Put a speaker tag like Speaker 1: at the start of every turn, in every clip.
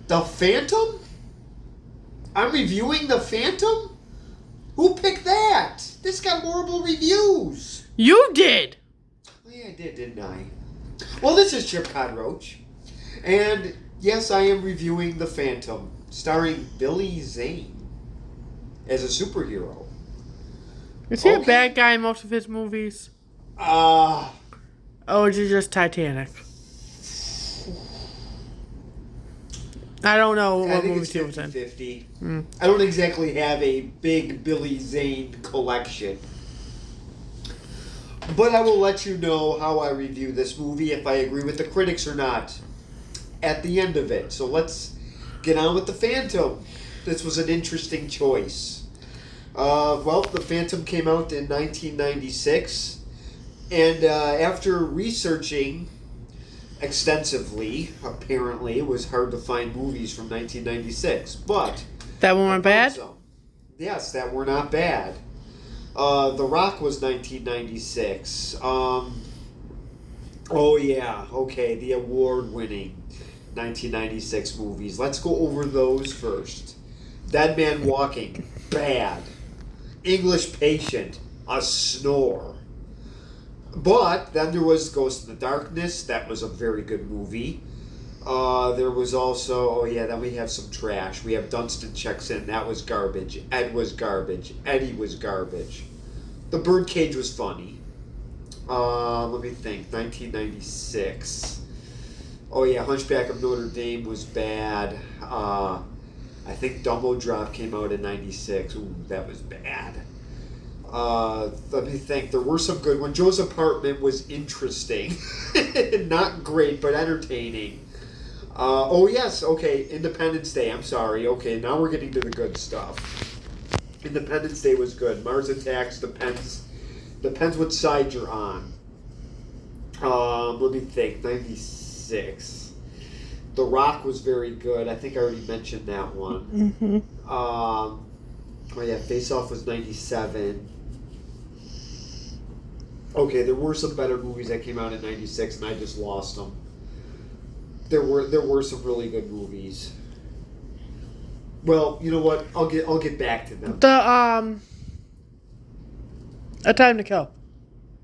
Speaker 1: The Phantom? I'm reviewing The Phantom? Who picked that? This got horrible reviews.
Speaker 2: You did.
Speaker 1: Oh, yeah, I did, didn't I? Well, this is Chip Codroach. And yes, I am reviewing The Phantom, starring Billy Zane as a superhero.
Speaker 2: Is he a bad guy in most of his movies?
Speaker 1: Ah.
Speaker 2: Or is it just Titanic? I don't know what movies he was in.
Speaker 1: 50-50. I don't exactly have a big Billy Zane collection. But I will let you know how I review this movie, if I agree with the critics or not, at the end of it. So let's get on with The Phantom. This was an interesting choice. Well, The Phantom came out in 1996. And after researching extensively, apparently, it was hard to find movies from 1996. But
Speaker 2: that one were bad?
Speaker 1: Some. Yes, that were not bad. The Rock was 1996. Oh yeah, okay, the award-winning 1996 movies. Let's go over those first. Dead Man Walking, bad. English Patient, a snore. But then there was Ghost in the Darkness. That was a very good movie. There was also, then we have some trash. We have Dunstan Checks In. That was garbage. Ed was garbage. Eddie was garbage. The Birdcage was funny. Let me think. 1996. Oh yeah, Hunchback of Notre Dame was bad. I think Dumbo Drop came out in 96. Ooh, that was bad. Let me think. There were some good ones. Joe's Apartment was interesting. Not great, but entertaining. Oh, yes. Okay. Independence Day. I'm sorry. Okay, now we're getting to the good stuff. Independence Day was good. Mars Attacks depends what side you're on. Let me think. 96. The Rock was very good. I think I already mentioned that one.
Speaker 2: Mm-hmm.
Speaker 1: Oh, yeah. Face Off was 97. Okay, there were some better movies that came out in 96, and I just lost them. There were some really good movies. Well, you know what? I'll get back to them.
Speaker 2: A Time to Kill.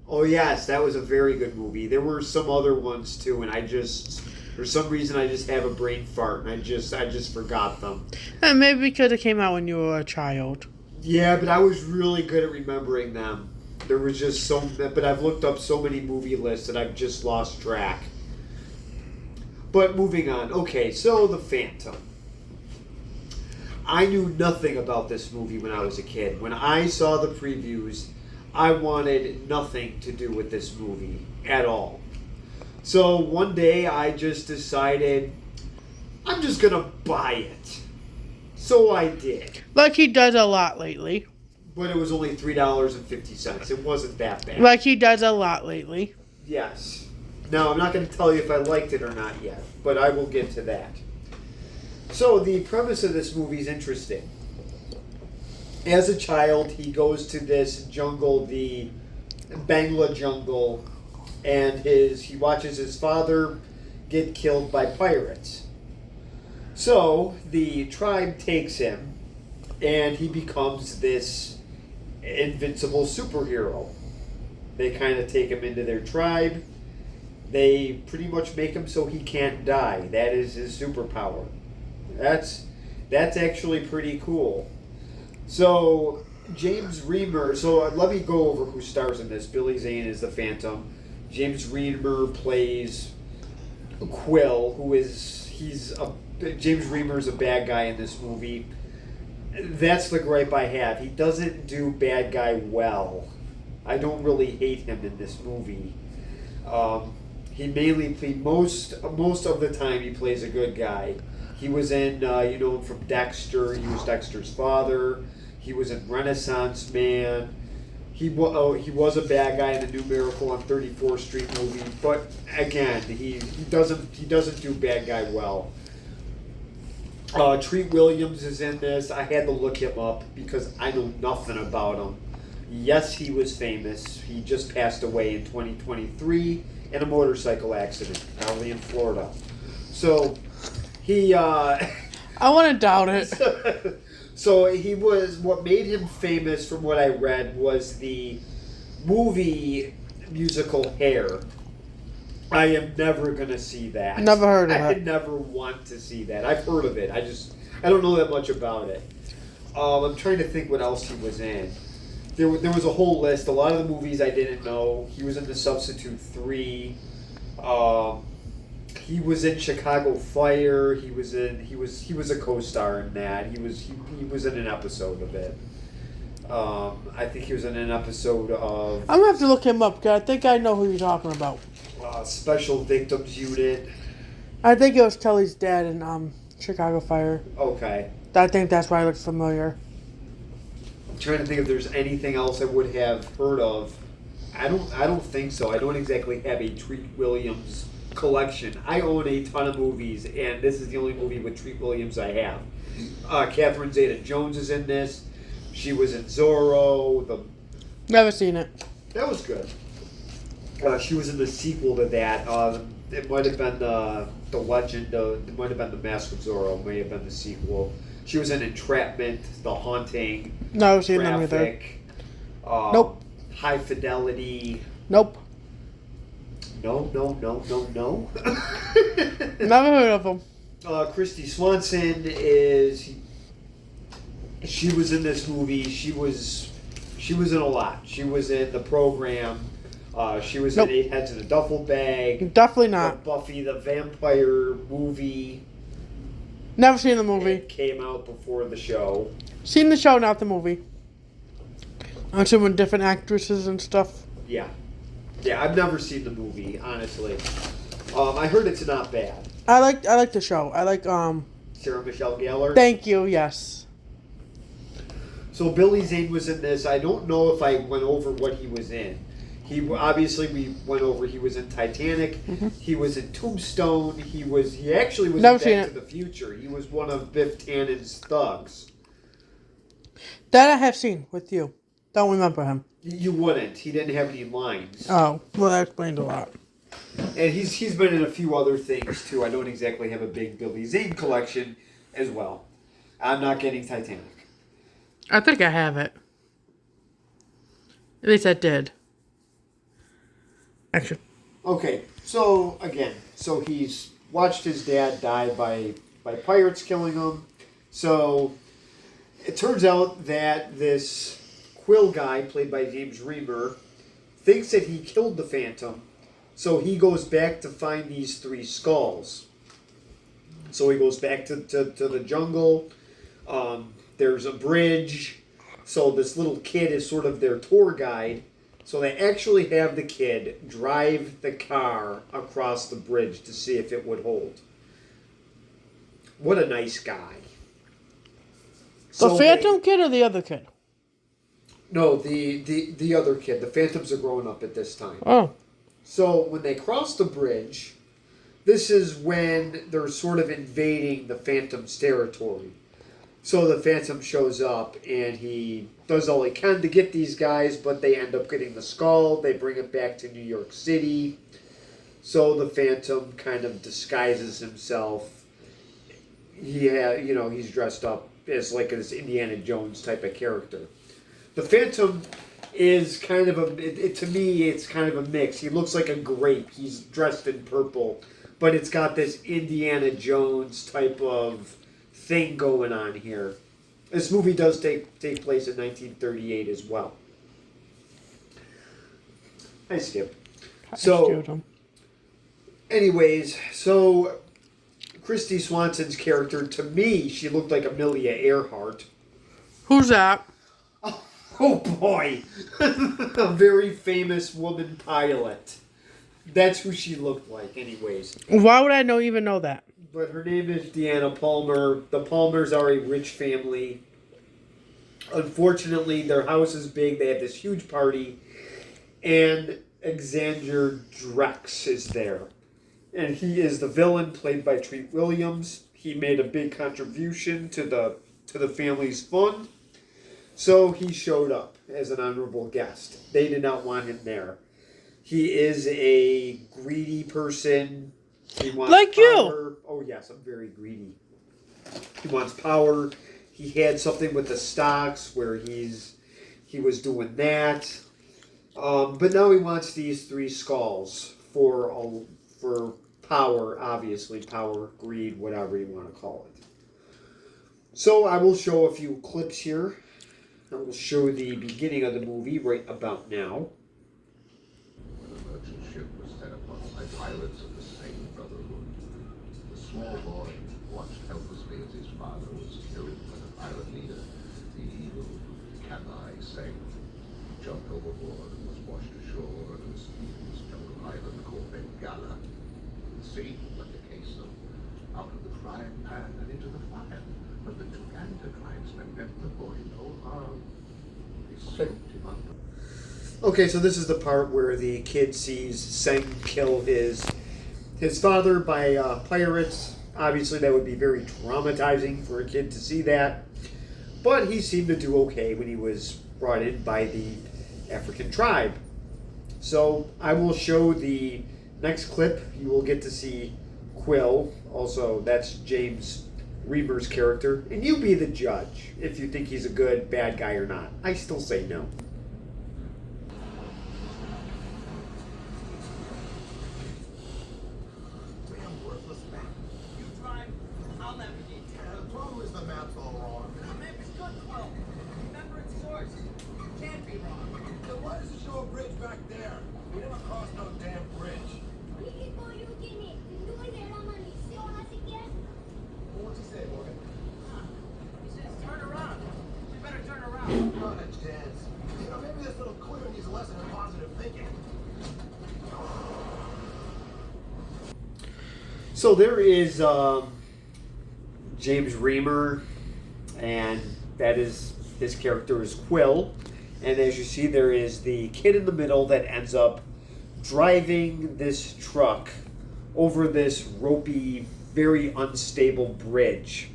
Speaker 1: Oh yes, that was a very good movie. There were some other ones too, and I just for some reason I just have a brain fart, and I just forgot them.
Speaker 2: And maybe because it came out when you were a child.
Speaker 1: Yeah, but I was really good at remembering them. There was just but I've looked up so many movie lists that I've just lost track. But moving on. Okay, so The Phantom. I knew nothing about this movie when I was a kid. When I saw the previews, I wanted nothing to do with this movie at all. So one day I just decided I'm just going to buy it. So I did.
Speaker 2: Like he does a lot lately.
Speaker 1: But it was only $3.50. It wasn't that bad.
Speaker 2: Like he does a lot lately.
Speaker 1: Yes. Now, I'm not going to tell you if I liked it or not yet, but I will get to that. So, the premise of this movie is interesting. As a child, he goes to this jungle, the Bangla jungle, and he watches his father get killed by pirates. So, the tribe takes him, and he becomes this invincible superhero. They kind of take him into their tribe. They pretty much make him so he can't die. That is his superpower. That's actually pretty cool. So, James Remar... So, let me go over who stars in this. Billy Zane is the Phantom. James Remar plays Quill, James Remar's a bad guy in this movie. That's the gripe I have. He doesn't do bad guy well. I don't really hate him in this movie. He mainly most of the time he plays a good guy. He was in from Dexter. He was Dexter's father. He was in Renaissance Man. He was a bad guy in the New Miracle on 34th Street movie. But again, he doesn't do bad guy well. Treat Williams is in this. I had to look him up because I know nothing about him. Yes, he was famous. He just passed away in 2023 in a motorcycle accident, probably in Florida. So He
Speaker 2: I want to doubt it.
Speaker 1: so he was what made him famous from what I read was the movie musical Hair. I am never gonna see that.
Speaker 2: Never heard of
Speaker 1: I
Speaker 2: it.
Speaker 1: never want to see that. I've heard of it. I don't know that much about it. I'm trying to think what else he was in. There was a whole list. A lot of the movies I didn't know. He was in The Substitute 3. He was in Chicago Fire. He was a co-star in that. He was in an episode of it. I think he was in an episode of
Speaker 2: I'm gonna have to look him up because I think I know who you're talking about.
Speaker 1: Special Victims Unit.
Speaker 2: I think it was Kelly's dad in Chicago Fire.
Speaker 1: Okay.
Speaker 2: I think that's why I look familiar.
Speaker 1: I'm trying to think if there's anything else I would have heard of. I don't think so. I don't exactly have a Treat Williams collection. I own a ton of movies, and this is the only movie with Treat Williams I have. Catherine Zeta-Jones is in this. She was in Zorro.
Speaker 2: Never seen it.
Speaker 1: That was good. She was in the sequel to that. It might have been the Legend. It might have been the Mask of Zorro. It may have been the sequel. She was in Entrapment, The Haunting,
Speaker 2: Never seen them either.
Speaker 1: Traffic.
Speaker 2: Nope.
Speaker 1: High Fidelity.
Speaker 2: Nope.
Speaker 1: No.
Speaker 2: Never heard of them.
Speaker 1: Christy Swanson she was in this movie. She was in a lot. She was in The Program. She was
Speaker 2: Nope.
Speaker 1: in 8 Heads in a Duffel Bag.
Speaker 2: Definitely not.
Speaker 1: Buffy the Vampire movie.
Speaker 2: Never seen the movie.
Speaker 1: It came out before the show.
Speaker 2: Seen the show, not the movie. I'm assuming different actresses and stuff.
Speaker 1: Yeah, I've never seen the movie, honestly. I heard it's not bad.
Speaker 2: I like the show. I like
Speaker 1: Sarah Michelle Gellar.
Speaker 2: Thank you. Yes.
Speaker 1: So Billy Zane was in this. I don't know if I went over what he was in. Obviously we went over. He was in Titanic.
Speaker 2: Mm-hmm.
Speaker 1: He was in Tombstone. He actually was
Speaker 2: Never
Speaker 1: in
Speaker 2: seen
Speaker 1: Back
Speaker 2: it.
Speaker 1: to the Future. He was one of Biff Tannen's thugs.
Speaker 2: That I have seen with you. Don't remember him.
Speaker 1: You wouldn't. He didn't have any lines.
Speaker 2: Oh, well, that explains a lot.
Speaker 1: And he's been in a few other things too. I don't exactly have a big Billy Zane collection as well. I'm not getting Titanic.
Speaker 2: I think I have it. At least I did. Actually.
Speaker 1: Okay, so again, he's watched his dad die by pirates killing him. So it turns out that this Quill guy, played by James Remar, thinks that he killed the Phantom. So he goes back to find these 3 skulls. So he goes back to the jungle. There's a bridge. So this little kid is sort of their tour guide. So they actually have the kid drive the car across the bridge to see if it would hold. What a nice guy.
Speaker 2: The Phantom kid or the other kid?
Speaker 1: No, the other kid. The Phantoms are growing up at this time.
Speaker 2: Oh.
Speaker 1: So when they cross the bridge, this is when they're sort of invading the Phantom's territory. So the Phantom shows up and he does all he can to get these guys, but they end up getting the skull. They bring it back to New York City. So the Phantom kind of disguises himself. He's dressed up as like this Indiana Jones type of character. The Phantom is kind of to me, it's kind of a mix. He looks like a grape. He's dressed in purple, but it's got this Indiana Jones type of thing going on here. This movie does take place in 1938 as well. Hi, Skip. So, anyways, Christy Swanson's character, to me, she looked like Amelia Earhart.
Speaker 2: Who's that?
Speaker 1: Oh boy! A very famous woman pilot. That's who she looked like, anyways.
Speaker 2: Why would I even know that?
Speaker 1: But her name is Deanna Palmer. The Palmers are a rich family. Unfortunately, their house is big. They have this huge party. And Xander Drex is there. And he is the villain, played by Treat Williams. He made a big contribution to the family's fund. So he showed up as an honorable guest. They did not want him there. He is a greedy person. He wants
Speaker 2: Like you.
Speaker 1: power. Oh yes, I'm very greedy. He wants power. He had something with the stocks where he was doing that. But now he wants these three skulls for power, obviously power, greed, whatever you want to call it. So I will show a few clips here. I will show the beginning of the movie right about now.
Speaker 3: When a merchant ship was set upon by pirates of the same brotherhood, the small boy watched helplessly as his father was killed by the pirate leader, the evil Kanai Seng. He jumped overboard and was washed ashore on a mysterious jungle island called Bengala. The sea left the case of out of the frying pan and into the fire. But the Tuganda tribesmen meant the boy no harm. They swept him under.
Speaker 1: Okay, so this is the part where the kid sees Seng kill his father by pirates. Obviously, that would be very traumatizing for a kid to see that. But he seemed to do okay when he was brought in by the African tribe. So I will show the next clip. You will get to see Quill. Also, that's James Reber's character. And you be the judge if you think he's a good, bad guy or not. I still say no. So there is James Reamer, and that is his character is Quill. And as you see, there is the kid in the middle that ends up driving this truck over this ropey, very unstable bridge.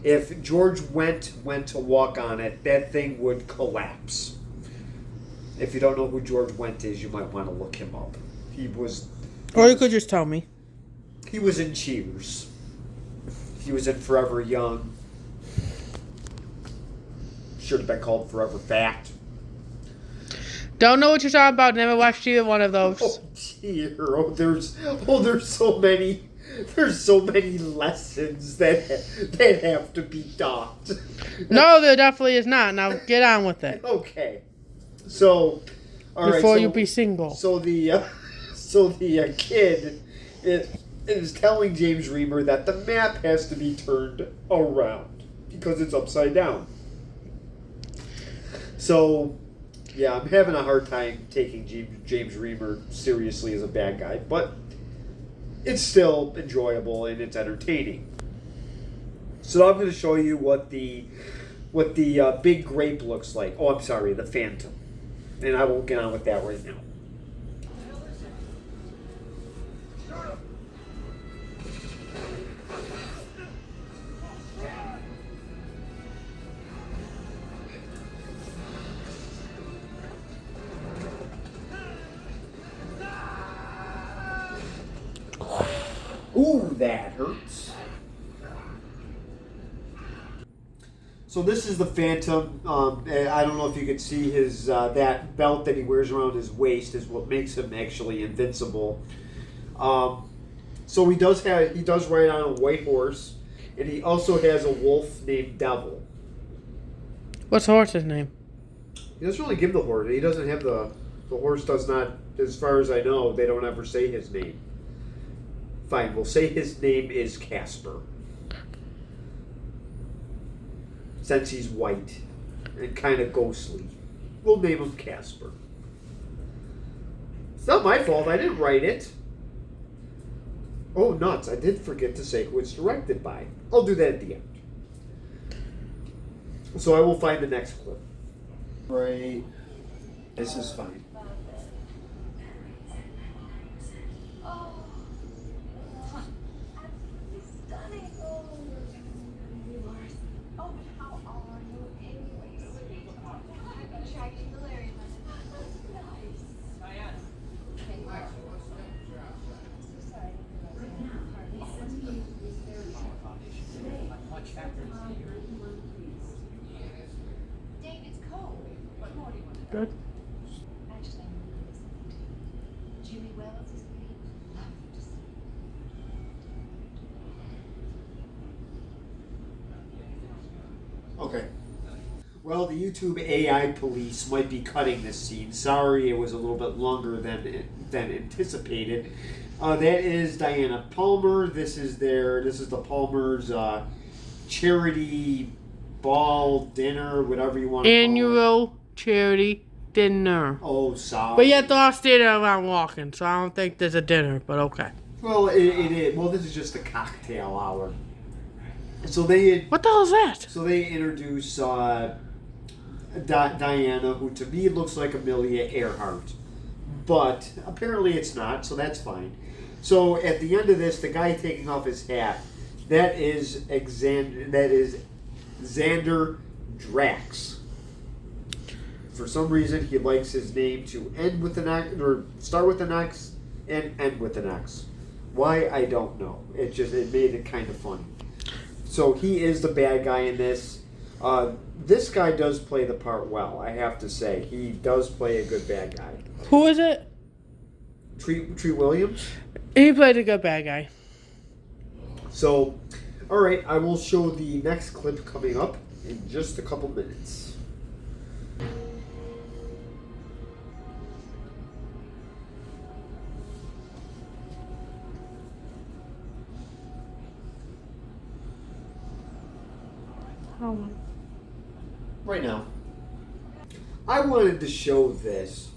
Speaker 1: If George went to walk on it, that thing would collapse. If you don't know who George Wendt is, you might want to look him up.
Speaker 2: Or you could just tell me.
Speaker 1: He was in Cheers. He was in Forever Young. Should have been called Forever Fat.
Speaker 2: Don't know what you're talking about. Never watched either one of those.
Speaker 1: Oh dear! There's so many. There's so many lessons that have to be taught.
Speaker 2: No, there definitely is not. Now get on with it.
Speaker 1: Okay. So, all right.
Speaker 2: Before you be single.
Speaker 1: So the kid is telling James Reamer that the map has to be turned around because it's upside down. So, yeah, I'm having a hard time taking James Reamer seriously as a bad guy, but it's still enjoyable and it's entertaining. So I'm going to show you what the big grape looks like. Oh, I'm sorry, the Phantom. And I won't get on with that right now. Ooh, that hurts. So this is the Phantom. I don't know if you can see his that belt that he wears around his waist is what makes him actually invincible. So he does ride on a white horse, and he also has a wolf named Devil.
Speaker 2: What's the horse's name?
Speaker 1: He doesn't really give the horse. He doesn't have the horse. Does not, as far as I know, they don't ever say his name. Fine, we'll say his name is Casper. Since he's white and kind of ghostly, we'll name him Casper. It's not my fault. I didn't write it. Oh, nuts. I did forget to say who it's directed by. I'll do that at the end. So I will find the next clip. Right. This is fine.
Speaker 4: David's cold. What more do you want to know?
Speaker 2: Good.
Speaker 4: Actually, I'm really listening to you. Jimmy Wells is great. Love to see.
Speaker 1: Okay. Well, the YouTube AI police might be cutting this scene. Sorry, it was a little bit longer than anticipated. That is Diana Palmer. This is the Palmer's charity ball dinner, whatever you want to call it.
Speaker 2: Annual charity dinner.
Speaker 1: Oh, sorry.
Speaker 2: But yet they're all standing around walking, so I don't think there's a dinner, but okay.
Speaker 1: Well, it is. Well, this is just a cocktail hour. So they
Speaker 2: What the hell is that?
Speaker 1: So they introduce Diana, who to me looks like Amelia Earhart, but apparently it's not, so that's fine. So at the end of this, the guy taking off his hat, that is Xander Drax. For some reason, he likes his name to end with an X, or start with an X and end with an X. Why, I don't know. It made it kind of funny. So he is the bad guy in this. This guy does play the part well, I have to say. He does play a good bad guy.
Speaker 2: Who is it?
Speaker 1: Treat Williams.
Speaker 2: He played a good bad guy.
Speaker 1: So, all right, I will show the next clip coming up in just a couple minutes. Right now, I wanted to show this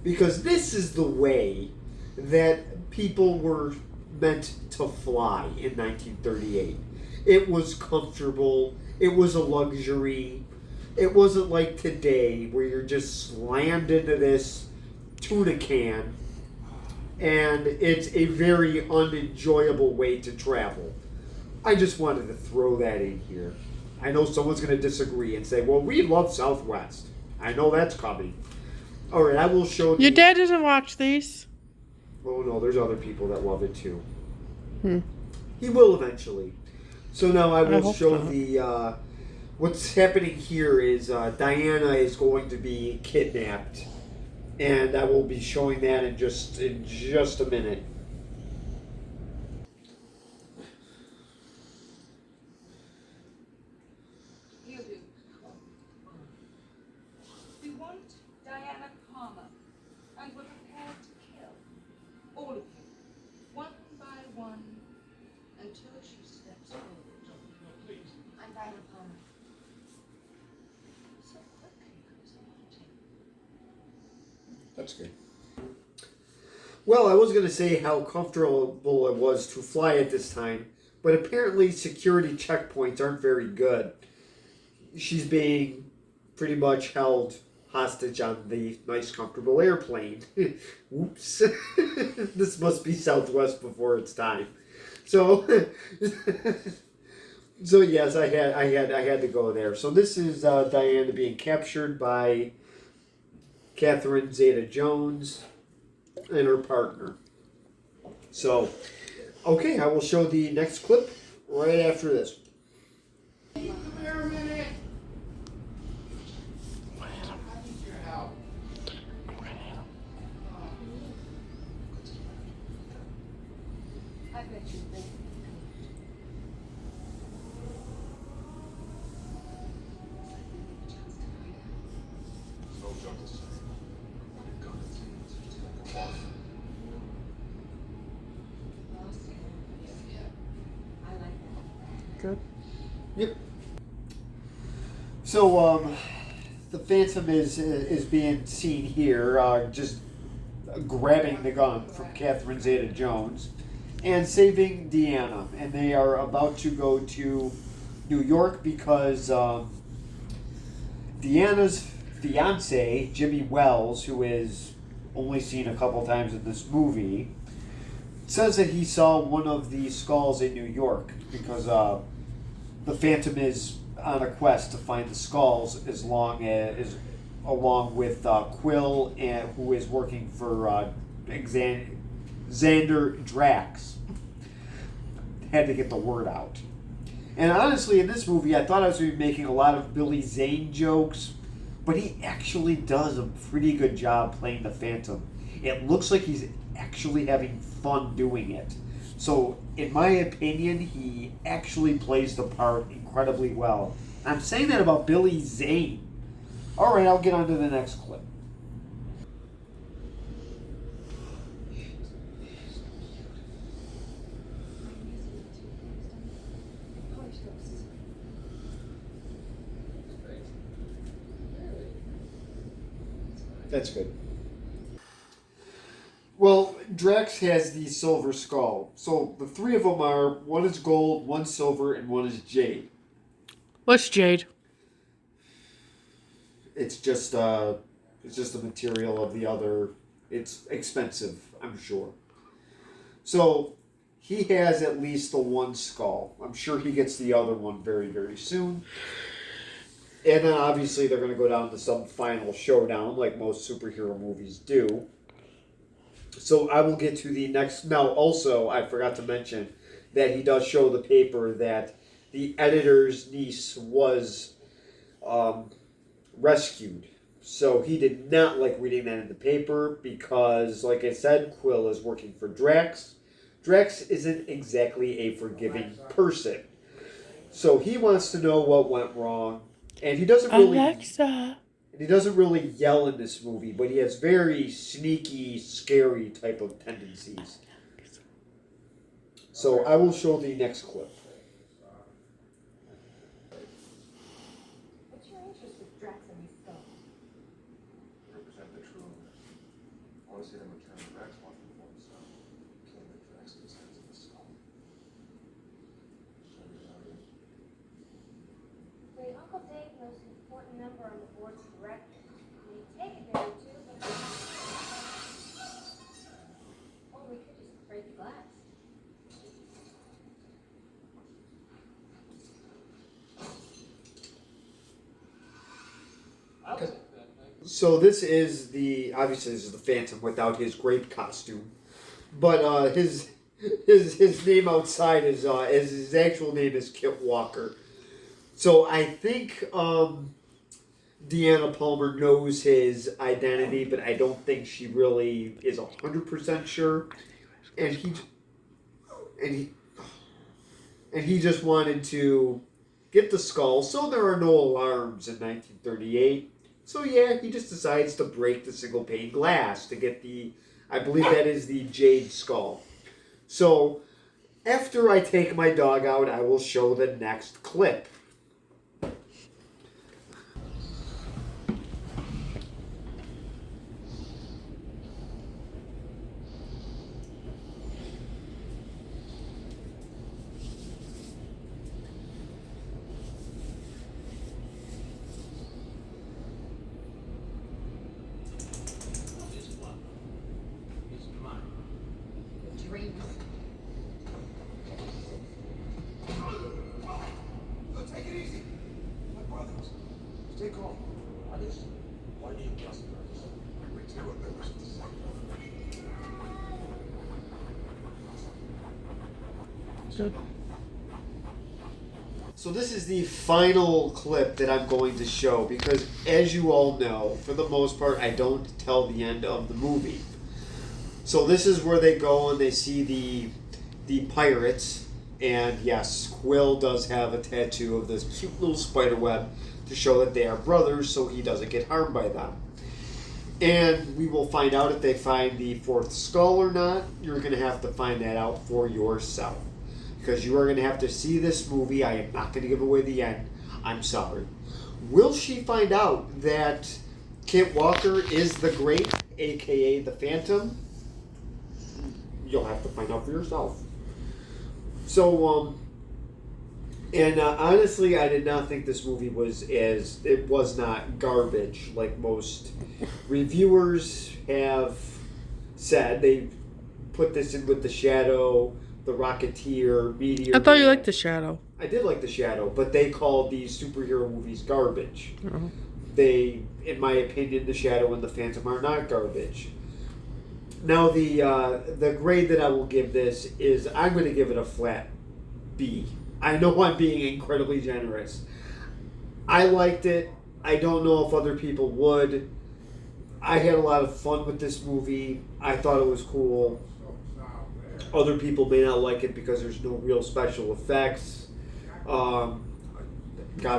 Speaker 1: because this is the way that people were meant to fly in 1938. It was comfortable. It was a luxury. It wasn't like today where you're just slammed into this tuna can and it's a very unenjoyable way to travel. I just wanted to throw that in here. I know someone's going to disagree and say, well, we love Southwest. I know that's coming. All right, I will show
Speaker 2: Your dad doesn't watch these?
Speaker 1: Oh, no, there's other people that love it, too.
Speaker 2: Hmm.
Speaker 1: He will eventually. So now I will
Speaker 2: hope
Speaker 1: show
Speaker 2: not.
Speaker 1: the... what's happening here is Diana is going to be kidnapped. And I will be showing that in just a minute.
Speaker 4: You do. We want Diana Palmer, and we're prepared to kill all of you, one by one, until she steps forward. I'm Diana Palmer. So quickly, I was wanting.
Speaker 1: That's good. Well, I was going to say how comfortable it was to fly at this time, but apparently security checkpoints aren't very good. She's being pretty much held hostage on the nice, comfortable airplane. Whoops. This must be Southwest before its time. So, so yes, I had to go there. So this is Diana being captured by Catherine Zeta-Jones and her partner. So, okay, I will show the next clip right after this.
Speaker 4: I bet you will. I like that.
Speaker 2: Good.
Speaker 1: Yep. So, the Phantom is being seen here, just grabbing the gun from Catherine Zeta-Jones and saving Deanna. And they are about to go to New York because Deanna's fiance, Jimmy Wells, who is only seen a couple times in this movie, says that he saw one of the skulls in New York because the Phantom is on a quest to find the skulls along with Quill, who is working for Xander Drax. Had to get the word out. And honestly, in this movie, I thought I was going to be making a lot of Billy Zane jokes, but he actually does a pretty good job playing the Phantom. It looks like he's actually having fun doing it. So, in my opinion, he actually plays the part incredibly well. I'm saying that about Billy Zane. Alright, I'll get on to the next clip. That's good. Well, Drax has the silver skull. So the three of them are, one is gold, one silver, and one is jade.
Speaker 2: What's jade?
Speaker 1: It's just the material of the other. It's expensive, I'm sure. So he has at least the one skull. I'm sure he gets the other one very, very soon. And then obviously they're going to go down to some final showdown like most superhero movies do. So I will get to the next. Now, also, I forgot to mention that he does show the paper that the editor's niece was rescued. So he did not like reading that in the paper because, like I said, Quill is working for Drax. Drax isn't exactly a forgiving person. So he wants to know what went wrong. And he doesn't really...
Speaker 2: Alexa.
Speaker 1: And he doesn't really yell in this movie, but he has very sneaky, scary type of tendencies. So I will show the next clip.
Speaker 5: What's your interest with Drax and his skull?
Speaker 6: Represent the true owners. I want to see them return Drax one from one stone. Killing the Drax in his hands in the skull.
Speaker 5: Wait, Uncle Dave knows an important member on the board's directors. He may take it there too, but or we could just break the glass.
Speaker 1: So this is obviously this is the Phantom without his grape costume, but his name outside is his actual name is Kit Walker. So I think Deanna Palmer knows his identity, but I don't think she really is 100% sure. And he just wanted to get the skull, so there are no alarms in 1938. So yeah, he just decides to break the single pane glass to get I believe that is the jade skull. So after I take my dog out, I will show the next clip.
Speaker 5: Dreams.
Speaker 6: Take it easy. My brothers. Stay calm. Others? Why do you trust brothers? We two are members of the same
Speaker 2: Good.
Speaker 1: So this is the final clip that I'm going to show because, as you all know, for the most part, I don't tell the end of the movie. So this is where they go and they see the pirates, and yes, Quill does have a tattoo of this cute little spider web to show that they are brothers, so he doesn't get harmed by them. And we will find out if they find the fourth skull or not. You're going to have to find that out for yourself. Because you are going to have to see this movie. I am not going to give away the end. I'm sorry. Will she find out that Kit Walker is the Great, a.k.a. the Phantom? You'll have to find out for yourself. So, honestly, I did not think this movie it was not garbage like most reviewers have said. They put this in with The Shadow, The Rocketeer, Meteor.
Speaker 2: I thought you liked The Shadow.
Speaker 1: I did like The Shadow, but they called these superhero movies garbage.
Speaker 2: Oh.
Speaker 1: They, in my opinion, The Shadow and The Phantom are not garbage. Now, the grade that I will give this is I'm going to give it a flat B. I know I'm being incredibly generous. I liked it. I don't know if other people would. I had a lot of fun with this movie. I thought it was cool. Other people may not like it because there's no real special effects. God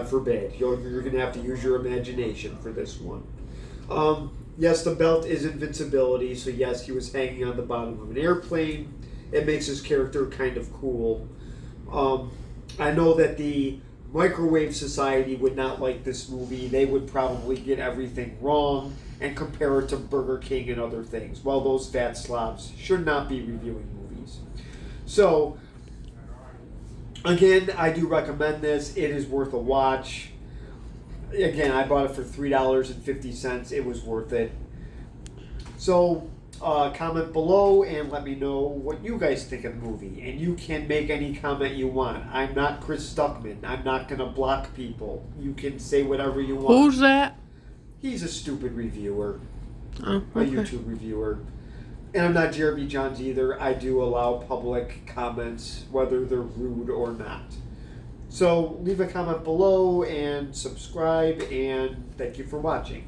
Speaker 1: forbid. You're going to have to use your imagination for this one. Yes, the belt is invincibility, so yes, he was hanging on the bottom of an airplane. It makes his character kind of cool. I know that the Microwave Society would not like this movie. They would probably get everything wrong and compare it to Burger King and other things. Well, those fat slobs should not be reviewing movies. So, again, I do recommend this. It is worth a watch. Again, I bought it for $3.50. It was worth it. So, comment below and let me know what you guys think of the movie. And you can make any comment you want. I'm not Chris Stuckman. I'm not going to block people. You can say whatever you want.
Speaker 2: Who's that?
Speaker 1: He's a stupid reviewer.
Speaker 2: Oh,
Speaker 1: A
Speaker 2: okay.
Speaker 1: YouTube reviewer. And I'm not Jeremy Johns either. I do allow public comments, whether they're rude or not. So leave a comment below and subscribe, and thank you for watching.